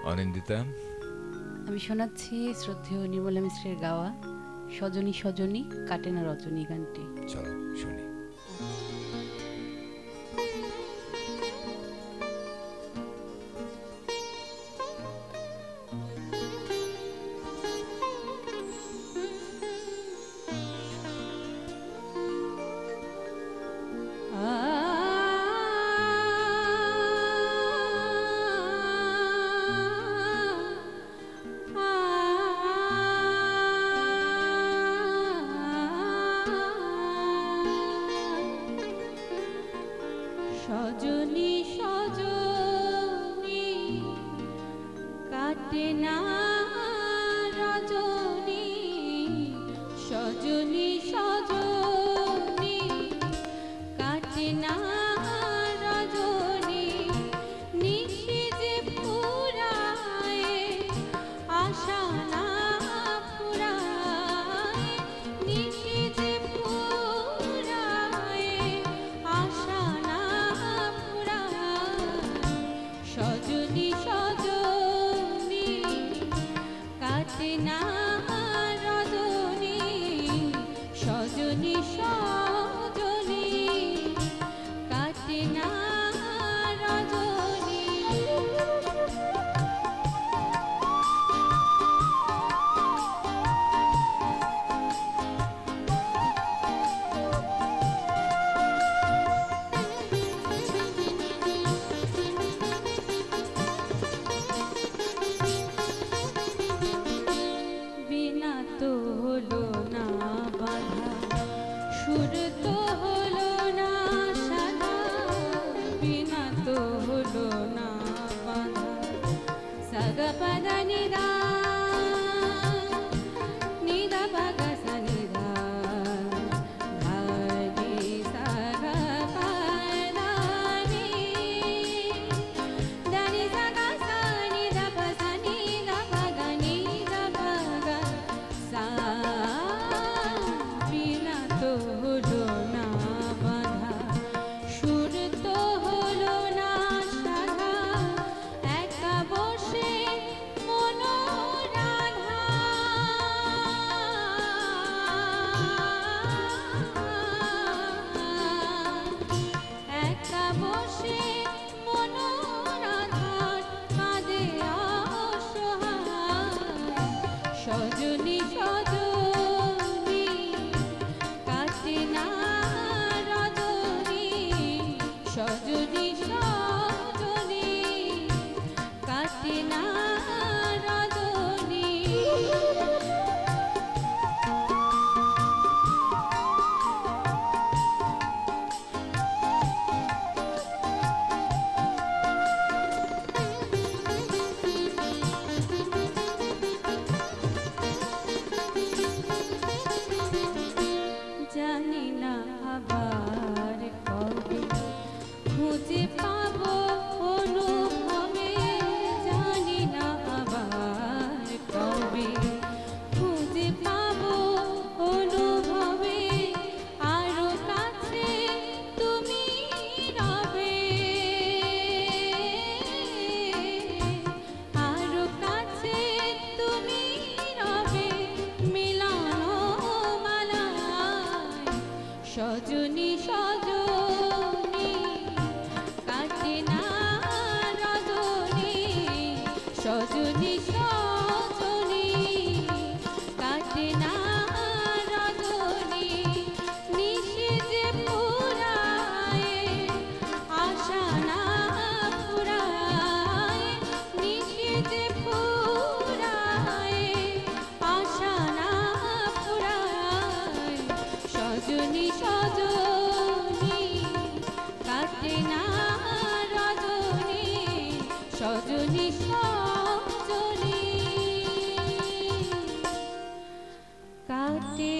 অনিন্দিতা, আমি শোনাচ্ছি শ্রদ্ধেয় নির্মলা মিশ্রের গাওয়া সজনী সজনী কাটে না রজনী গানটি। চলো শুনি। সজনী সজনী কাটে না রজনী, সজনী সজনী কাটে না রজনী, নিশি যে ফুরায় আশা না ফুরায়, নিশি যে ফুরায় আশা না সজনী সজনী কাটে না রজনী, সজনী সজনী কাটে না রজনী। বিনা তো হলো না বাধা, সুর তো হলো না সাধা, বিনা তো হলো না বাধা, সাগা পাদা নিদা নিদা পাগা সা নিদা, ধানি সাগা পাদা নি, দানি সাগা সা নিদা পাসা নিদা পাগা নিদা পাগা সা, বিনা তো হলো না বাধা, সুর তো হলো না সাধা, একা বসে মনোরাধা, একা বসে মনোরাধার কাঁদে অসহায়, সজনী সজনী কাটে না রজনী, সজনী সজনী কাটে না রজনী। জানি না আবার কবে খুঁজে পাবো অনুভবে, জানি না আবার কবে খুঁজে পাবো অনুভবে, আরো কাছে তুমি রবে, আরো কাছে তুমি রবে, মিলানো মালায়, সজনী সজনী কাটে না রজনী, সজনী সজনী কাটে না রজনী, নিশি যে ফুরায় আশা না ফুরায়, নিশি যে ফুরায় আশা না ফুরায়, সজনী সজনী কাটে না রজনী, সজনী সজনী কাটে